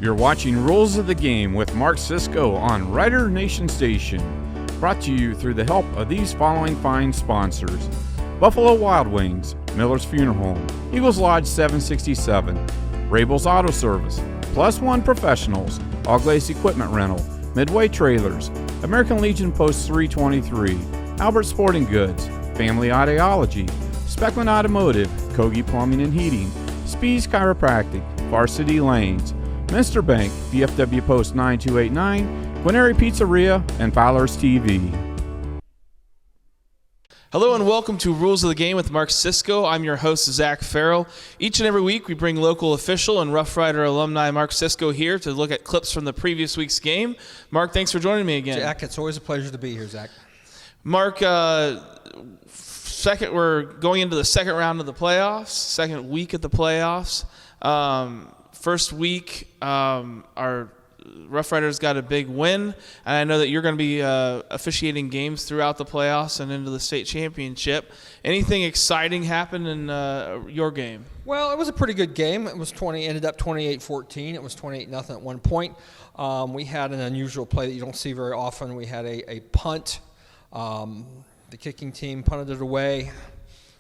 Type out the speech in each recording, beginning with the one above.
You're watching Rules of the Game with Mark Cisco on Rider Nation Station. Brought to you through the help of these following fine sponsors: Buffalo Wild Wings, Miller's Funeral Home, Eagles Lodge 767, Rabel's Auto Service, Plus One Professionals, All Glaze Equipment Rental, Midway Trailers, American Legion Post 323, Albert Sporting Goods, Family Audiology, Speckman Automotive, Kogi Plumbing and Heating, Spees Chiropractic, Varsity Lanes, Minster Bank, VFW Post 9289, Guineri Pizzeria, and Fowler's TV. Hello and welcome to Rules of the Game with Mark Cisco. I'm your host, Zach Farrell. Each and every week, we bring local official and Rough Rider alumni Mark Cisco here to look at clips from the previous week's game. Mark, thanks for joining me again. Jack, it's always a pleasure to be here, Zach. Mark, we're going into the second round of the playoffs, second week of the playoffs. First week, our Rough Riders got a big win, and I know that you're going to be officiating games throughout the playoffs and into the state championship. Anything exciting happen in your game? Well, it was a pretty good game. It was ended up 28-14. It was 28-0 at one point. We had an unusual play that you don't see very often. We had a punt. The kicking team punted it away,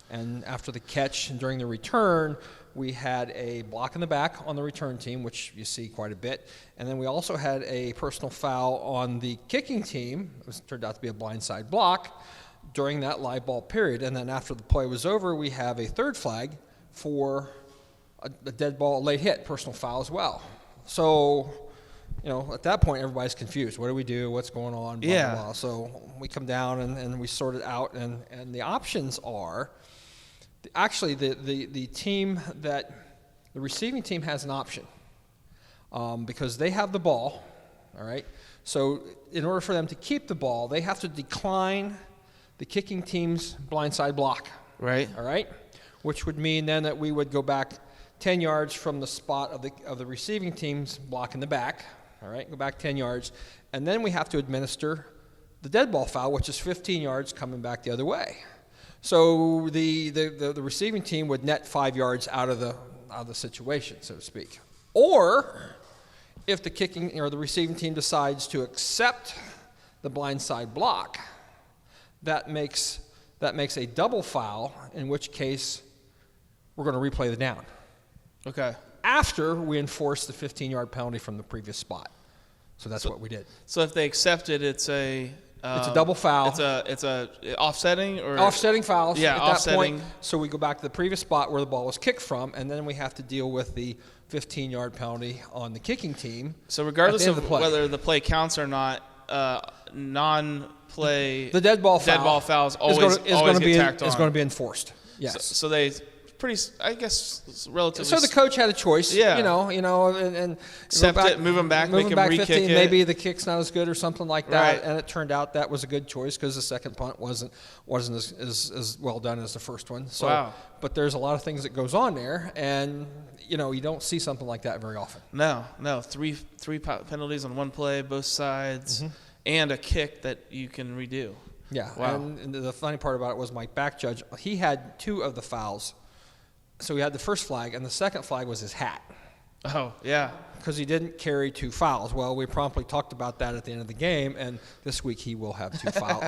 and after the catch and during the return, we had a block in the back on the return team, which you see quite a bit. And then we also had a personal foul on the kicking team. It turned out to be a blindside block during that live ball period. And then after the play was over, we have a third flag for a dead ball, a late hit, personal foul as well. So, at that point, everybody's confused. What do we do? What's going on? Blah, yeah. blah, blah. So we come down and we sort it out. And the options are, actually, the team the receiving team has an option because they have the ball, all right? So in order for them to keep the ball, they have to decline the kicking team's blindside block. Right. All right? Which would mean then that we would go back 10 yards from the spot of the receiving team's block in the back, all right? Go back 10 yards. And then we have to administer the dead ball foul, which is 15 yards coming back the other way. So the receiving team would net 5 yards out of the situation, so to speak. Or if the kicking or the receiving team decides to accept the blindside block, that makes a double foul, in which case we're going to replay the down. Okay. After we enforce the 15-yard penalty from the previous spot. So that's what we did. So if they accept it, it's a double foul. It's a offsetting or offsetting fouls. Yeah, at offsetting. That point. So we go back to the previous spot where the ball was kicked from, and then we have to deal with the 15-yard penalty on the kicking team. So regardless of whether the play counts or not, non-play the dead ball fouls always get tacked on. Is going to be enforced. Yes. So they I guess relatively. So the coach had a choice. Yeah. And accept it, move them back, make them re-kick 15, it. Maybe the kick's not as good or something like that. Right. And it turned out that was a good choice because the second punt wasn't as well done as the first one. So, wow. But there's a lot of things that goes on there, and you don't see something like that very often. No. Three penalties on one play, both sides, and a kick that you can redo. Yeah. Wow. And the funny part about it was my back judge. He had 2 of the fouls. So we had the first flag, and the second flag was his hat. Oh, yeah. Because he didn't carry 2 fouls. Well, we promptly talked about that at the end of the game, and this week he will have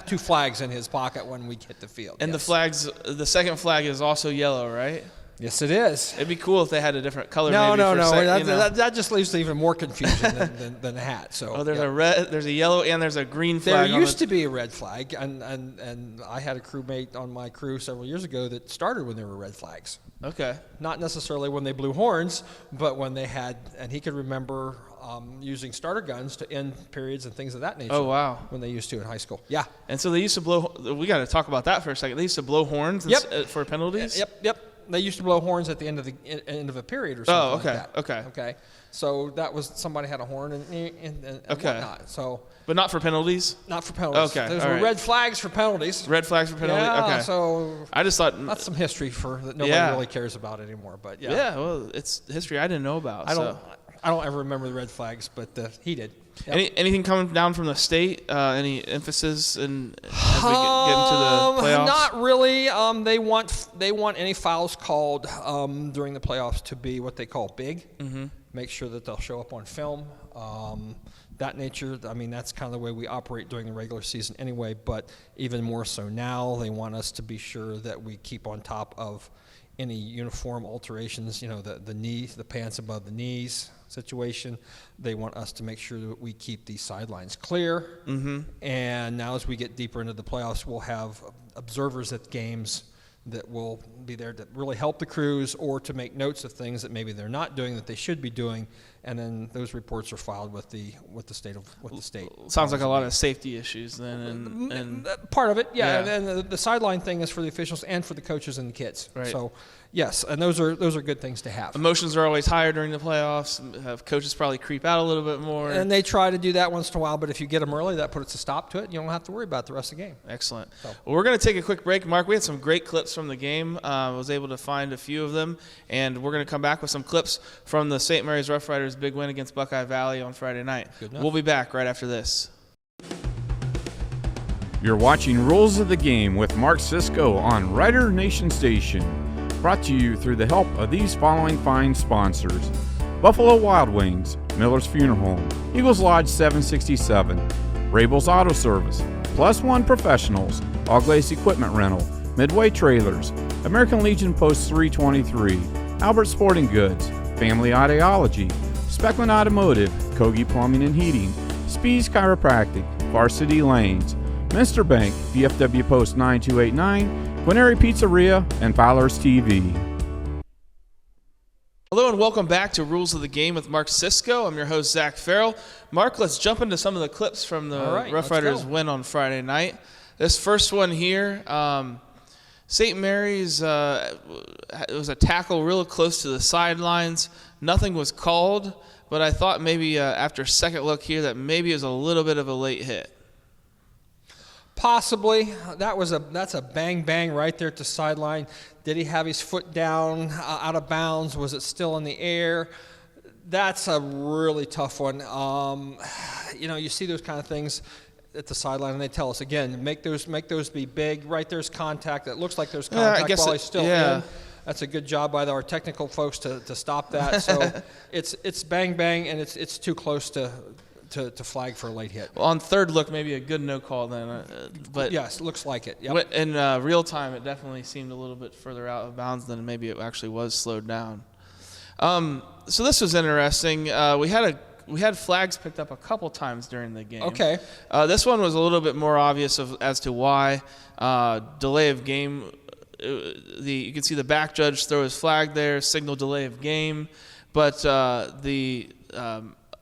2 flags in his pocket when we hit the field. And yes. The second flag is also yellow, right? Yes, it is. It'd be cool if they had a different color. No. Maybe That just leaves to even more confusion than the hat. So there's a red, there's a yellow, and there's a green flag. There used to be a red flag, and I had a crewmate on my crew several years ago that started when there were red flags. Okay. Not necessarily when they blew horns, but when they had, and he could remember using starter guns to end periods and things of that nature. Oh, wow. When they used to in high school. Yeah. And so they used to blow, we got to talk about that for a second. They used to blow horns for penalties? Yep. They used to blow horns at the end of a period or something like that. Okay. So that was, somebody had a horn and whatnot. So. But not for penalties? Not for penalties. Okay. Those were red flags for penalties. Red flags for penalties? Yeah, okay. So I just thought. That's some history that nobody really cares about anymore. But yeah. Yeah, well, it's history I didn't know about. I don't ever remember the red flags, but he did. Yep. Anything coming down from the state? Any emphasis as we get into the playoffs? Not really. They want any fouls called during the playoffs to be what they call big, make sure that they'll show up on film. That nature, I mean, that's kind of the way we operate during the regular season anyway, but even more so now, they want us to be sure that we keep on top of any uniform alterations, the knees, the pants above the knees situation. They want us to make sure that we keep these sidelines clear. Mm-hmm. And now as we get deeper into the playoffs, we'll have observers at games that will be there to really help the crews or to make notes of things that maybe they're not doing that they should be doing, and then those reports are filed with the state. Sounds like a lot of safety issues then, and part of it, yeah. And then the sideline thing is for the officials and for the coaches and the kids. Right. So yes, and those are good things to have. Emotions are always higher during the playoffs. Have coaches probably creep out a little bit more, and they try to do that once in a while. But if you get them early, that puts a stop to it. You don't have to worry about the rest of the game. Excellent. Well, we're going to take a quick break. Mark, we had some great clips from the game. I was able to find a few of them, and we're going to come back with some clips from the St. Mary's Rough Riders' big win against Buckeye Valley on Friday night. We'll be back right after this. You're watching Rules of the Game with Mark Cisco on Rider Nation Station. Brought to you through the help of these following fine sponsors: Buffalo Wild Wings, Miller's Funeral Home, Eagles Lodge 767, Rabel's Auto Service, Plus One Professionals, All Glaze Equipment Rental, Midway Trailers, American Legion Post 323, Albert Sporting Goods, Family Ideology, Speckman Automotive, Kogi Plumbing and Heating, Spees Chiropractic, Varsity Lanes, Minster Bank, VFW Post 9289, Guaneri Pizzeria, and Fowler's TV. Hello and welcome back to Rules of the Game with Mark Cisco. I'm your host, Zach Farrell. Mark, let's jump into some of the clips from the Rough Riders win on Friday night. This first one here, St. Mary's, it was a tackle really close to the sidelines. Nothing was called, but I thought maybe after a second look here that maybe it was a little bit of a late hit. Possibly. That's a bang right there at the sideline. Did he have his foot down out of bounds? Was it still in the air? That's a really tough one. You see those kind of things at the sideline, and they tell us again, make those be big. Right there's contact. It looks like there's contact I guess while he's still in. That's a good job by our technical folks to stop that. So it's bang, and it's too close to flag for a late hit. Well, on third look, maybe a good no call then. But yes, looks like it. Yep. In real time, it definitely seemed a little bit further out of bounds than maybe it actually was slowed down. So this was interesting. We had flags picked up a couple times during the game. Okay. This one was a little bit more obvious as to why. Delay of game. You can see the back judge throw his flag there, signal delay of game, but the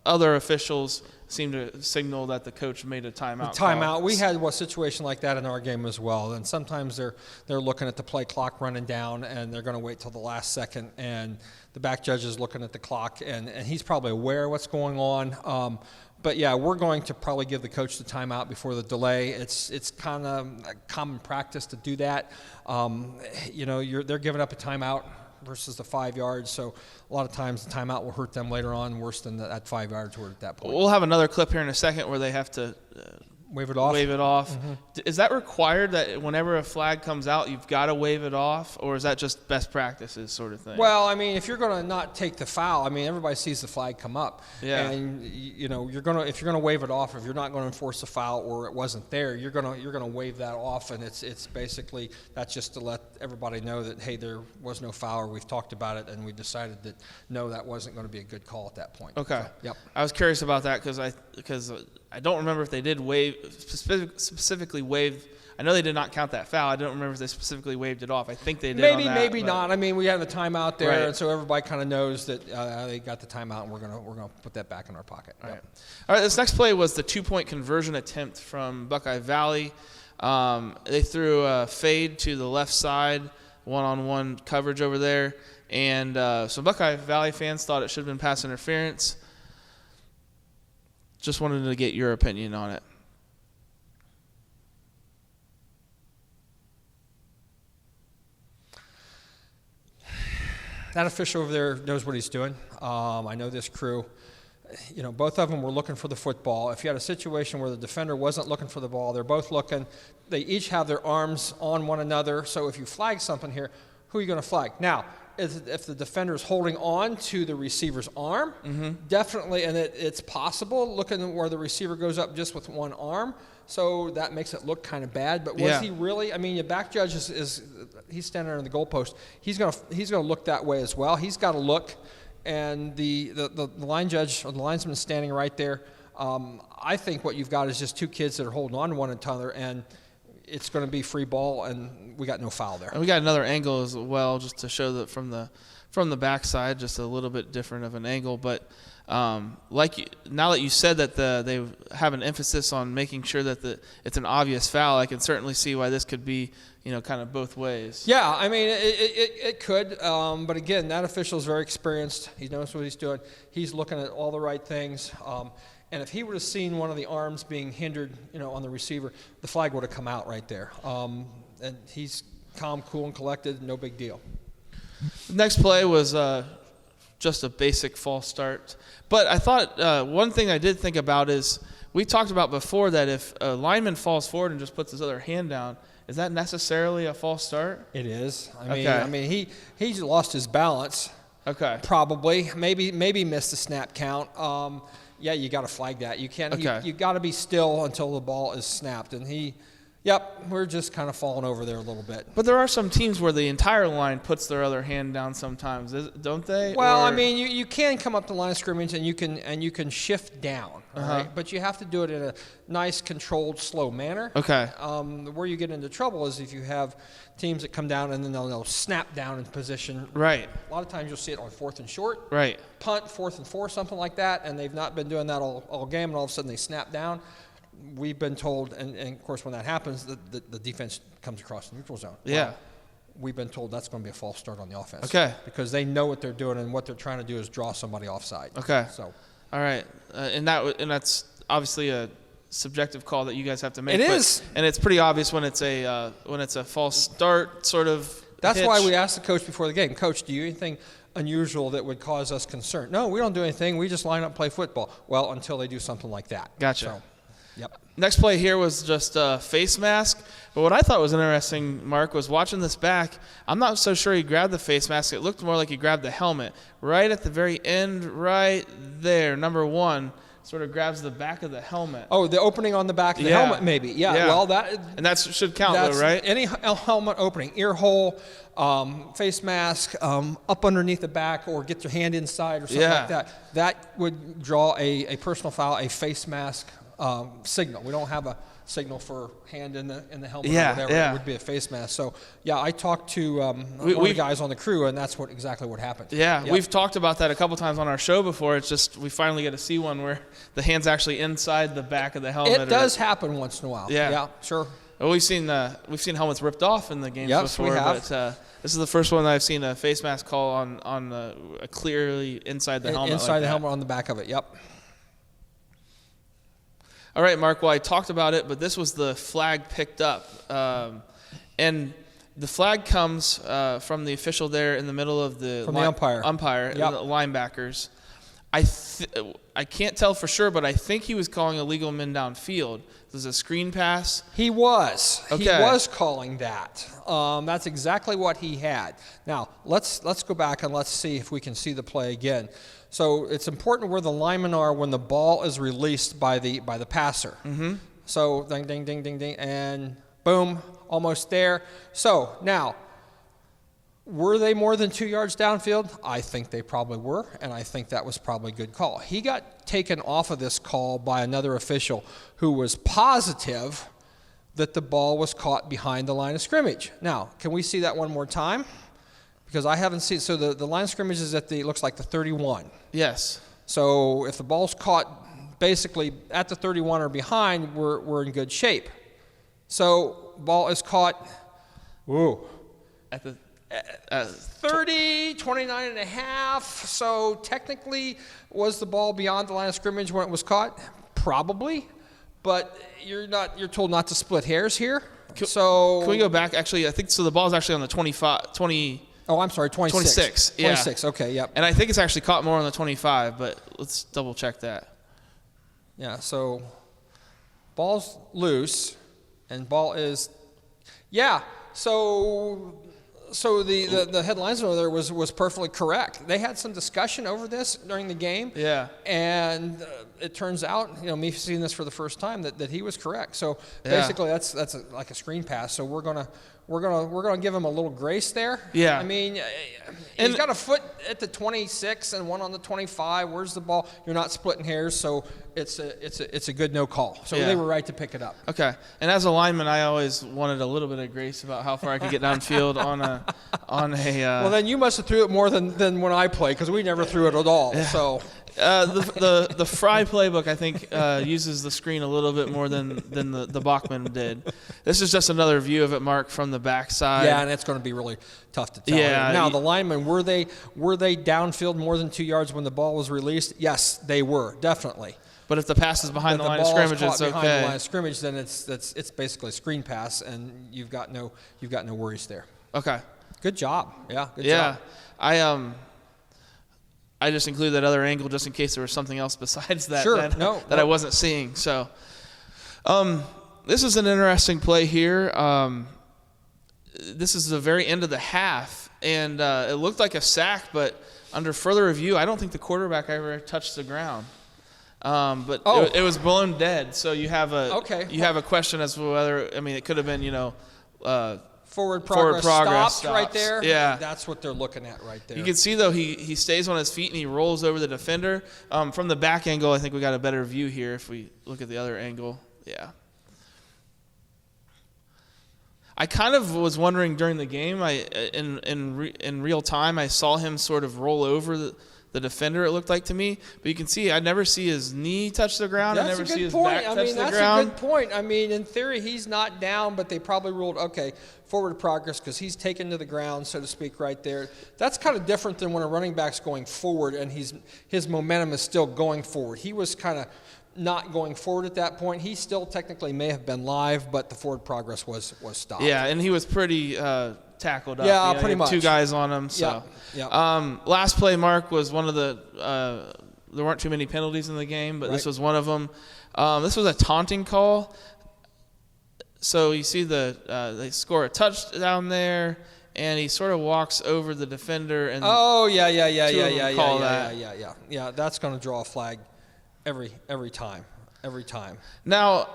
other officials seem to signal that the coach made a timeout. Timeout. We had a situation like that in our game as well, and sometimes they're looking at the play clock running down, and they're going to wait till the last second, and the back judge is looking at the clock, and he's probably aware of what's going on. But yeah, we're going to probably give the coach the timeout before the delay. It's kind of a common practice to do that. They're giving up a timeout versus the 5 yards, so a lot of times the timeout will hurt them later on worse than that 5 yards were at that point. We'll have another clip here in a second where they have to wave it off. Mm-hmm. Is that required that whenever a flag comes out, you've got to wave it off, or is that just best practices sort of thing? Well, I mean, if you're going to not take the foul, I mean, everybody sees the flag come up. Yeah. And if you're going to wave it off, if you're not going to enforce the foul or it wasn't there, you're going to wave that off, and it's basically that's just to let everybody know that hey, there was no foul, or we've talked about it and we decided that no, that wasn't going to be a good call at that point. Okay. So, yep. I was curious about that because I don't remember if they did specifically wave. I know they did not count that foul. I don't remember if they specifically waved it off. I think they did. Maybe not. I mean, we had the timeout there, right. And so everybody kind of knows that they got the timeout, and we're gonna put that back in our pocket. All right. All right. This next play was the 2-point conversion attempt from Buckeye Valley. They threw a fade to the left side, one-on-one coverage over there, and some Buckeye Valley fans thought it should have been pass interference. Just wanted to get your opinion on it. That official over there knows what he's doing. I know this crew. Both of them were looking for the football. If you had a situation where the defender wasn't looking for the ball, they're both looking. They each have their arms on one another. So if you flag something here, who are you going to flag? Now, if the defender is holding on to the receiver's arm, definitely, and it's possible, looking where the receiver goes up just with one arm, so that makes it look kind of bad. But was he really? I mean, the back judge is he's standing there in the goalpost. He's gonna look that way as well. He's got to look, and the line judge or the linesman is standing right there. I think what you've got is just two kids that are holding on to one another, and it's going to be free ball, and we got no foul there. And we got another angle as well, just to show that from the backside, just a little bit different of an angle. But now that you said that they have an emphasis on making sure that it's an obvious foul, I can certainly see why this could be, kind of both ways. Yeah, I mean, it could. But again, that official is very experienced. He knows what he's doing. He's looking at all the right things. And if he would have seen one of the arms being hindered, on the receiver, the flag would have come out right there. And he's calm, cool, and collected. No big deal. The next play was just a basic false start. But I thought one thing I did think about is we talked about before that if a lineman falls forward and just puts his other hand down, is that necessarily a false start? It is. I mean, he lost his balance. Okay. Probably. Maybe missed the snap count. Yeah, you got to flag that. You can't. Okay. You got to be still until the ball is snapped. And we're just kind of falling over there a little bit. But there are some teams where the entire line puts their other hand down sometimes, don't they? Well, I mean, you can come up the line of scrimmage and you can shift down, right? But you have to do it in a nice, controlled, slow manner. Okay. Where you get into trouble is if you have teams that come down and then they'll snap down in position. Right. A lot of times you'll see it on 4th and short. Right. Punt, 4th and 4, something like that, and they've not been doing that all game, and all of a sudden they snap down. We've been told, and of course when that happens, the defense comes across the neutral zone. Yeah. Well, we've been told that's going to be a false start on the offense. Okay. Because they know what they're doing, and what they're trying to do is draw somebody offside. Okay. So. All right, and that's obviously a subjective call that you guys have to make. It is, and it's pretty obvious when it's a false start sort of. That's hitch. why we asked the coach before the game, Coach, do you anything unusual that would cause us concern? No, we don't do anything. We just line up and play football. Well, until they do something like that. Gotcha. So, yep. Next play here was just a face mask. But what I thought was interesting, Mark, was watching this back. I'm not so sure he grabbed the face mask. It looked more like he grabbed the helmet. Right at the very end, right there, number 1, sort of grabs the back of the helmet. Oh, the opening on the back of the helmet, maybe. Yeah. Well, that should count, though, right? Any helmet opening, ear hole, face mask, up underneath the back, or get your hand inside or something like that. That would draw a personal foul, a face mask signal. We don't have a signal for hand in the helmet or whatever. It would be a face mask. So, I talked to one of the guys on the crew, and that's exactly what happened. Yeah, we've talked about that a couple times on our show before. It's just we finally get to see one where the hand's actually inside the back of the helmet. It does happen once in a while. Yeah, sure. Well, we've seen helmets ripped off in the games before, we have. But this is the first one that I've seen a face mask call on a clearly inside the helmet. Inside the helmet on the back of it. Yep. All right, Mark, well, I talked about it, but this was the flag picked up. And the flag comes from the official there in the middle of the umpire. The linebackers. I can't tell for sure, but I think he was calling a legal men downfield. There's a screen pass. He was. Okay. He was calling that. That's exactly what he had. Now, let's go back and let's see if we can see the play again. So it's important where the linemen are when the ball is released by the passer. Mm-hmm. So ding, ding, ding, ding, ding, and boom, almost there. So now, were they more than 2 yards downfield? I think they probably were, and I think that was probably a good call. He got taken off of this call by another official who was positive that the ball was caught behind the line of scrimmage. Now, can we see that one more time? Because I haven't seen. So the line of scrimmage is looks like the 31. Yes. So if the ball's caught basically at the 31 or behind, we're in good shape. So ball is caught. Whoa. At the 30, 29 and a half. So technically, was the ball beyond the line of scrimmage when it was caught? Probably. But you're told not to split hairs here. Can we go back? Actually, I think so. The ball's actually on the 20. Oh, I'm sorry, 26. 26, yeah. 26, okay, yep. And I think it's actually caught more on the 25, but let's double check that. Yeah, so ball's loose, and ball is, yeah. So So the head linesman over there was perfectly correct. They had some discussion over this during the game. Yeah. And it turns out, me seeing this for the first time, that he was correct. So Yeah. basically, that's like a screen pass. So we're gonna give him a little grace there. Yeah. I mean, he's got a foot at the 26 and one on the 25. Where's the ball? You're not splitting hairs, so it's a good no call. So Yeah. they were right to pick it up. Okay. And as a lineman, I always wanted a little bit of grace about how far I could get downfield on a. Well, then you must have threw it more than when I played, because we never threw it at all. Yeah. So. The Fry playbook, I think, uses the screen a little bit more than the Bachman did. This is just another view of it, Mark, from the backside. Yeah, and it's going to be really tough to tell. Yeah. Now, the linemen, were they downfield more than 2 yards when the ball was released? Yes, they were, definitely. But if the pass is behind the line of scrimmage, it's okay. Behind the line of scrimmage, then it's basically a screen pass, and you've got no worries there. Okay. Good job. Yeah. Good job. I just included that other angle just in case there was something else besides that Sure. that I wasn't seeing. So, this is an interesting play here. This is the very end of the half, and it looked like a sack, but under further review, I don't think the quarterback ever touched the ground. But it was blown dead. So you have a question as to whether, it could have been, Forward progress stopped right there. Yeah. That's what they're looking at right there. You can see, though, he stays on his feet and he rolls over the defender. From the back angle, I think we got a better view here if we look at the other angle. Yeah. I kind of was wondering during the game, in real time, I saw him sort of roll over the defender, it looked like to me. But you can see, I never see his knee touch the ground. That's I never a good see his point. back touch the ground. That's a good point. In theory, he's not down, but they probably ruled, forward progress because he's taken to the ground, so to speak, right there. That's kind of different than when a running back's going forward and his momentum is still going forward. He was kind of not going forward at that point. He still technically may have been live, but the forward progress was stopped. Yeah, and he was pretty tackled up. Yeah, pretty much. 2 guys on him. So, yeah. Last play, Mark, was one of the. There weren't too many penalties in the game, but this was one of them. This was a taunting call. So you see they score a touchdown there, and he sort of walks over the defender and. Oh yeah. That's going to draw a flag every time. Now,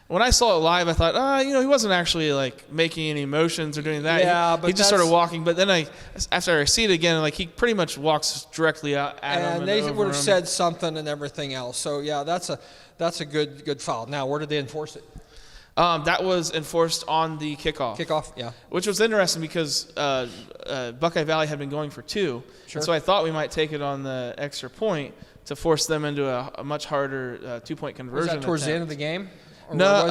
when I saw it live, I thought, he wasn't actually like making any motions or doing that. Yeah, but he just started walking. But then after I see it again, he pretty much walks directly out at him. And they would have said something and everything else. So yeah, that's a good foul. Now, where did they enforce it? That was enforced on the kickoff. Kickoff, yeah. Which was interesting because Buckeye Valley had been going for 2. Sure. And so I thought we might take it on the extra point to force them into a much harder 2-point conversion. Was that towards attempt. the end of the game? Or No,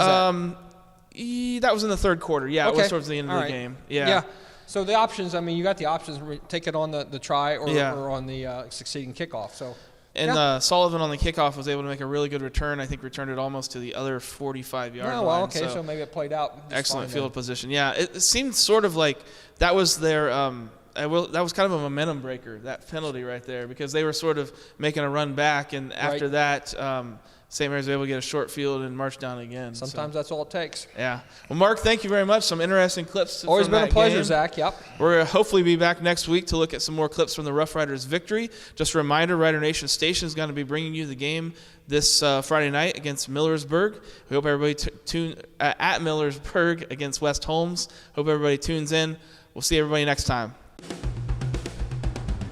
that was in the third quarter. Yeah, okay. It was towards the end of the game. Yeah. Yeah. So the options, you got the options. Take it on the try or on the succeeding kickoff. So. And Sullivan on the kickoff was able to make a really good return. I think returned it almost to the other 45-yard line. Oh, well, okay, so maybe it played out. Excellent field position. Yeah, it seemed sort of like that was their that was kind of a momentum breaker, that penalty right there, because they were sort of making a run back, and after that, St. Mary's was able to get a short field and march down again. Sometimes that's all it takes. Yeah. Well, Mark, thank you very much. Some interesting clips. Always been a pleasure, game. Zach. Yep. We're going to hopefully be back next week to look at some more clips from the Rough Riders' victory. Just a reminder, Rider Nation Station is going to be bringing you the game this Friday night against Millersburg. We hope everybody tune at Millersburg against West Holmes. Hope everybody tunes in. We'll see everybody next time.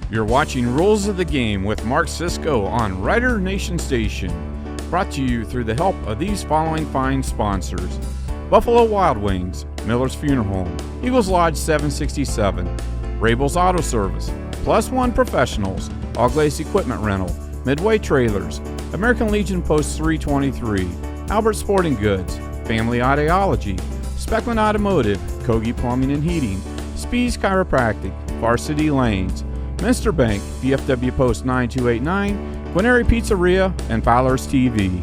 You're watching Rules of the Game with Mark Cisco on Rider Nation Station. Brought to you through the help of these following fine sponsors: Buffalo Wild Wings, Miller's Funeral Home, Eagles Lodge 767, Rabel's Auto Service, Plus One Professionals, All Glaze Equipment Rental, Midway Trailers, American Legion Post 323, Albert Sporting Goods, Family Audiology, Speckman Automotive, Kogi Plumbing and Heating, Spees Chiropractic, Varsity Lanes, Minster Bank, VFW Post 9289, Guaneri Pizzeria, and Fowler's TV.